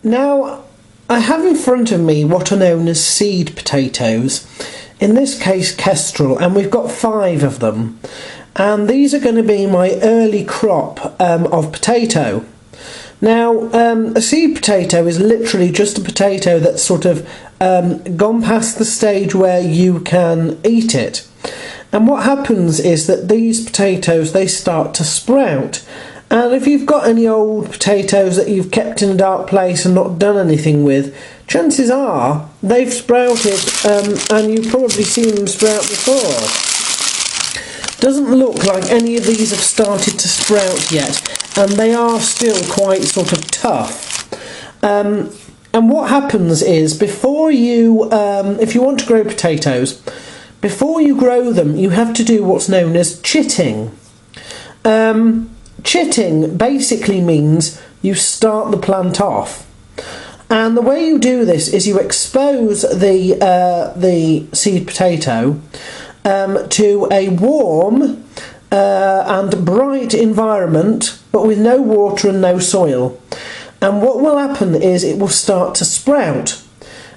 Now, I have in front of me what are known as seed potatoes, in this case kestrel, and we've got 5 of them. And these are going to be my early crop of potato. Now, a seed potato is literally just a potato that's sort of gone past the stage where you can eat it. And what happens is that these potatoes, they start to sprout. And if you've got any old potatoes that you've kept in a dark place and not done anything with, chances are they've sprouted, and you've probably seen them sprout before. Doesn't look like any of these have started to sprout yet, and they are still quite sort of tough. And what happens is, before you, if you want to grow potatoes, before you grow them, you have to do what's known as chitting. Chitting basically means you start the plant off, and the way you do this is you expose the seed potato to a warm and bright environment, but with no water and no soil. And what will happen is it will start to sprout,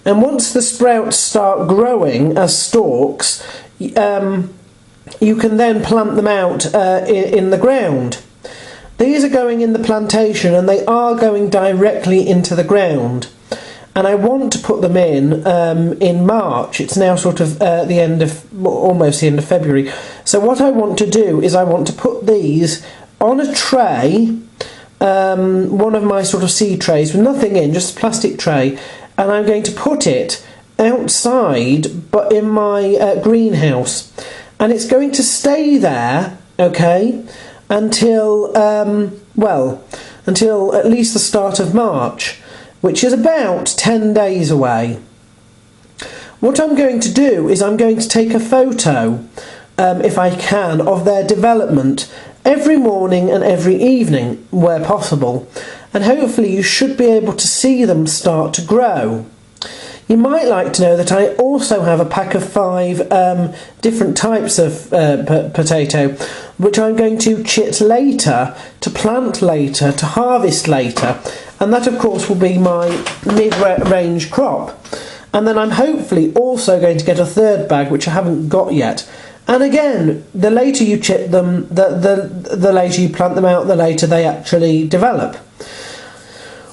and once the sprouts start growing as stalks, you can then plant them out in the ground. These are going in the plantation, and they are going directly into the ground. And I want to put them in March. It's now sort of the end of, almost the end of February. So what I want to do is I want to put these on a tray, one of my sort of seed trays with nothing in, just a plastic tray, and I'm going to put it outside, but in my greenhouse. And it's going to stay there, okay, until, until at least the start of March, which is about 10 days away. What I'm going to do is I'm going to take a photo, if I can, of their development every morning and every evening where possible, and hopefully you should be able to see them start to grow. You might like to know that I also have a pack of 5 different types of potato, which I'm going to chit later, to plant later, to harvest later, and that of course will be my mid-range crop. And then I'm hopefully also going to get a 3rd bag, which I haven't got yet. And again, the later you chit them, the later you plant them out, the later they actually develop.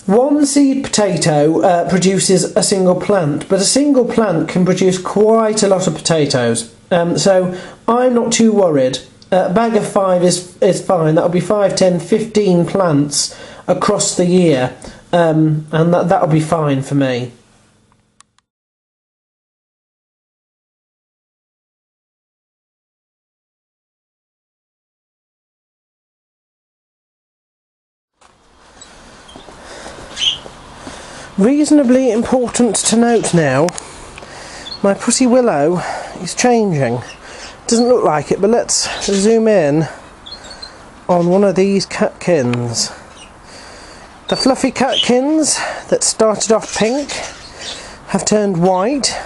One seed potato produces a single plant, but a single plant can produce quite a lot of potatoes. So I'm not too worried. A bag of 5 is fine. That'll be 5, 10, 15 plants across the year, and that'll be fine for me. Reasonably important to note now, my pussy willow is changing. Doesn't look like it, but let's zoom in on one of these catkins. The fluffy catkins that started off pink have turned white.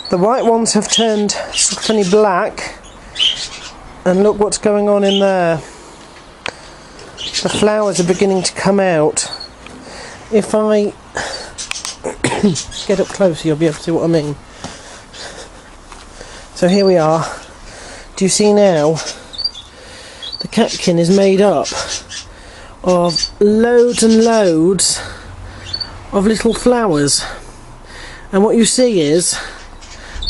The white ones have turned sort of funny black, and look what's going on in there. The flowers are beginning to come out. If I get up closer, you'll be able to see what I mean. So here we are. Do you see now? The catkin is made up of loads and loads of little flowers. And what you see is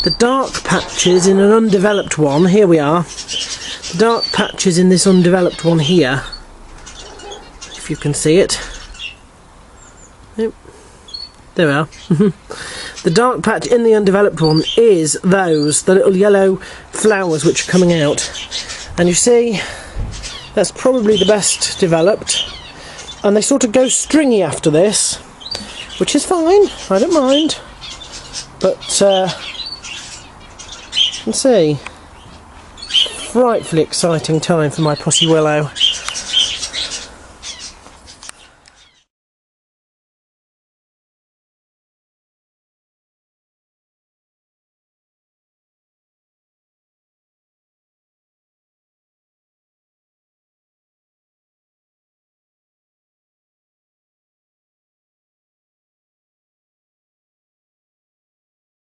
the dark patches in an undeveloped one. Here we are. The dark patches in this undeveloped one here. If you can see it. Yep. There we are. The dark patch in the undeveloped one is the little yellow flowers which are coming out. And you see, that's probably the best developed. And they sort of go stringy after this, which is fine, I don't mind. But, you can see, frightfully exciting time for my pussy willow.